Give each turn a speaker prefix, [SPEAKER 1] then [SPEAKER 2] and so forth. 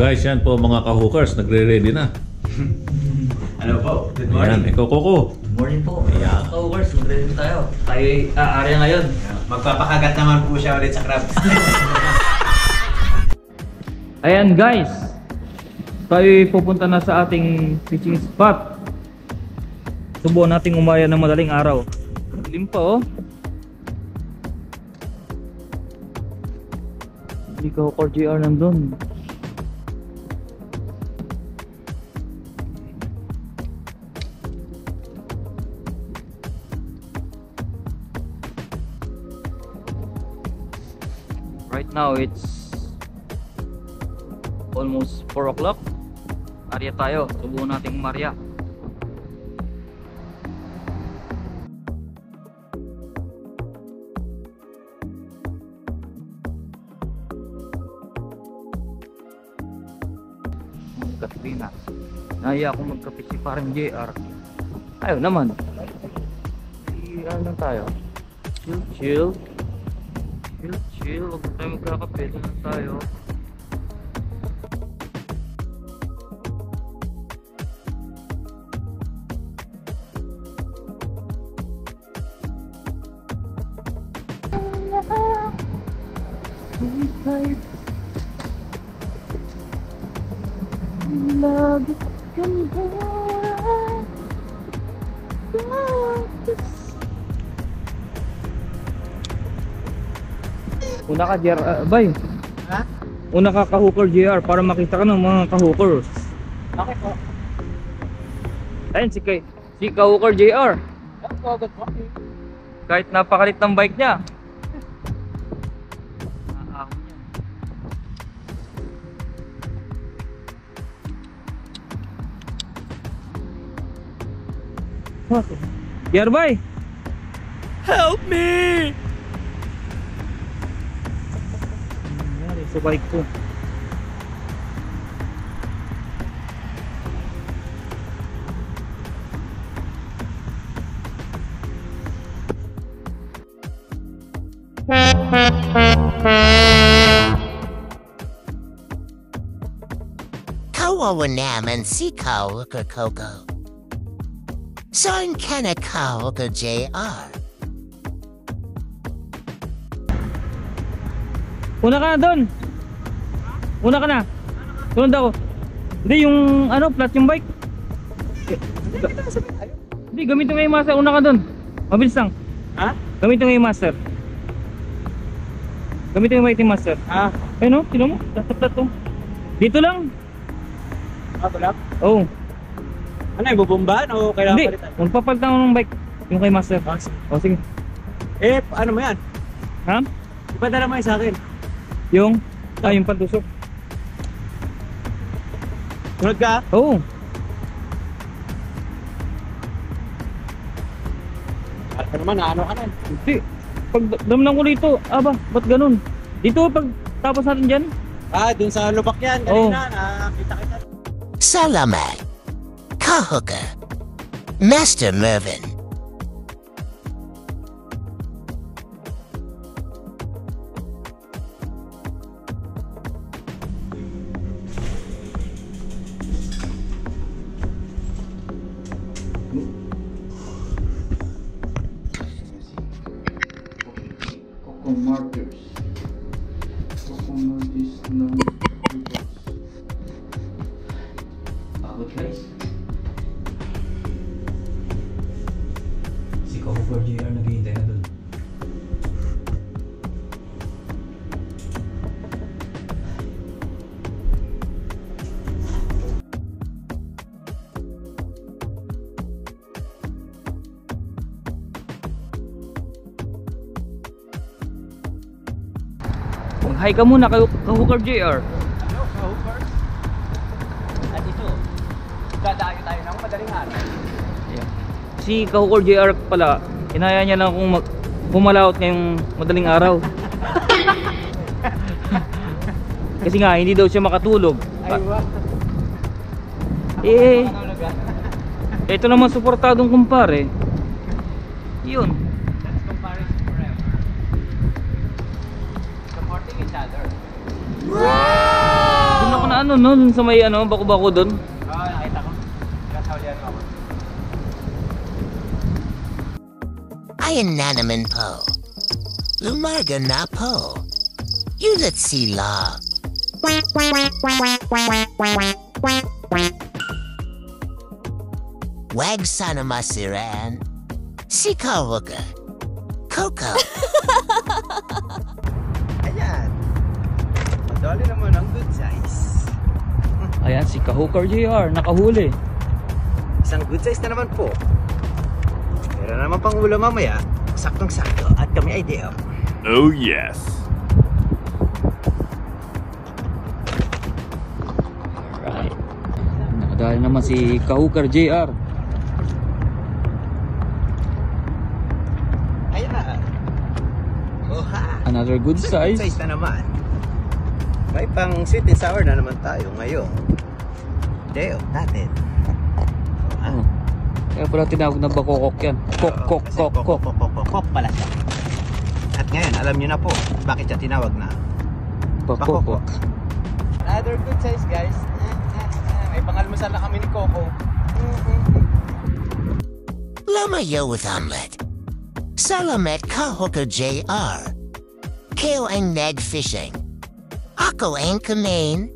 [SPEAKER 1] guys, yan po mga ka-hookers, nagre-ready na.
[SPEAKER 2] Hello po, good
[SPEAKER 1] Ayan,
[SPEAKER 2] morning.
[SPEAKER 1] ikaw Coco.
[SPEAKER 3] Good morning po. Ayan. Hours, mag-ready tayo. Tayo area ngayon.
[SPEAKER 2] Magpapakagat naman po siya ulit sa crabs.
[SPEAKER 3] Ayan guys. Tayo pupunta na sa ating fishing spot. Subukan nating umaya ng madaling araw. Dilim pa oh. Hindi ka Hooker JR nandun. Right now it's almost 4 o'clock. Arya tayo, subukan nating umarya. Magkape na. Naya akong magkape si parang JR. Ayaw naman. Ano lang tayo? Chill. Huwag tayo magkakape. Doon lang tayo. Una ka JR, bay.
[SPEAKER 2] Ha?
[SPEAKER 3] Una ka ka-hooker JR para makita ka ng mga ka-hooker.
[SPEAKER 2] Okay po.
[SPEAKER 3] Ayun si ka-hooker JR. Kahit napakalit ng bike niya. JR bay. Help me! Nangyari sa bike ko.
[SPEAKER 4] Kawawa naman si Ka-Hooker Coco. Saan ka na Ka-Hooker JR?
[SPEAKER 3] Una ka na doon. Una ka na. Sunod ako. Hindi yung flat yung bike. Hindi, gamitin nga yung master. Una ka doon. Mabilis lang.
[SPEAKER 2] Ha?
[SPEAKER 3] Gamitin nga yung master. Gamitin nga yung master.
[SPEAKER 2] Ah,
[SPEAKER 3] Ayun o, sino mo? Tatap to. Dito lang.
[SPEAKER 2] tulap?
[SPEAKER 3] Oo.
[SPEAKER 2] Ano yung bubumbahan o kailangan
[SPEAKER 3] Hindi,
[SPEAKER 2] palitan?
[SPEAKER 3] magpapalitan ko ng bike. Yung kay master. O sige.
[SPEAKER 2] Eh, ano mo yan?
[SPEAKER 3] Ha?
[SPEAKER 2] Ipadala mo yun sa akin.
[SPEAKER 3] Yung pantusok.
[SPEAKER 2] Sunod ka?
[SPEAKER 3] Oo.
[SPEAKER 2] Ano naman, ano ka na?
[SPEAKER 3] Hindi. Pag damnang ko dito, aba, ba't ganun? Dito, pag tapos natin dyan.
[SPEAKER 2] Ah, dun sa lubak yan. Kanina, nakita kita.
[SPEAKER 4] Salamat. Ka-Hooker. Master Mervin.
[SPEAKER 3] Coco markers ng pagod guys. Si Ka-Hooker JR naghihintay na doon. Mag-hi ka muna Ka-Hooker JR.
[SPEAKER 2] Hello, Ka-Hooker. At ito, dadayo tayo ng madaling araw.
[SPEAKER 3] Yeah. Si Ka-Hooker JR pala, inaya niya lang kung pumalaot ngayong madaling araw. Kasi nga, hindi daw siya makatulog.
[SPEAKER 2] Ay, wow.
[SPEAKER 3] Eh, ito naman suportadong kumpare. Yun.
[SPEAKER 2] That's comparison forever. Supporting each other.
[SPEAKER 3] Doon ako na Ano nun sa may ano, bako-bako doon?
[SPEAKER 2] Oo, nakita ko. Kasaulian mo ako.
[SPEAKER 4] Ayan na naman po. Lumarga na po. Ulit sila. Wag sana masiran. Si Kawaga. Coco.
[SPEAKER 2] Ayan. Madali naman ang good size.
[SPEAKER 3] Ayan, si Kahooker JR, nakahuli.
[SPEAKER 2] Isang good size na naman po. Pero naman pang ulo mamaya, saktong-sakto at kami ay day off.
[SPEAKER 1] Oh yes.
[SPEAKER 3] Alright. Nakadali naman si Kahooker JR.
[SPEAKER 2] Ayan. Oha.
[SPEAKER 3] Another good
[SPEAKER 2] Good
[SPEAKER 3] size.
[SPEAKER 2] size na naman. May pang sweet and sour na naman tayo ngayon. Day off natin.
[SPEAKER 3] Oh. Kaya pala tinawag na bakokok yan. Kok, kok, kok, kok.
[SPEAKER 2] Kok pala siya. At ngayon, alam nyo na po bakit siya tinawag na
[SPEAKER 3] Bakokok.
[SPEAKER 2] Another good size, guys. May pangalmusal na kami ni Coco.
[SPEAKER 4] Lamayo with omelet. Salamat Kahoka JR. Kayo ang nag fishing. Ako ang kumain.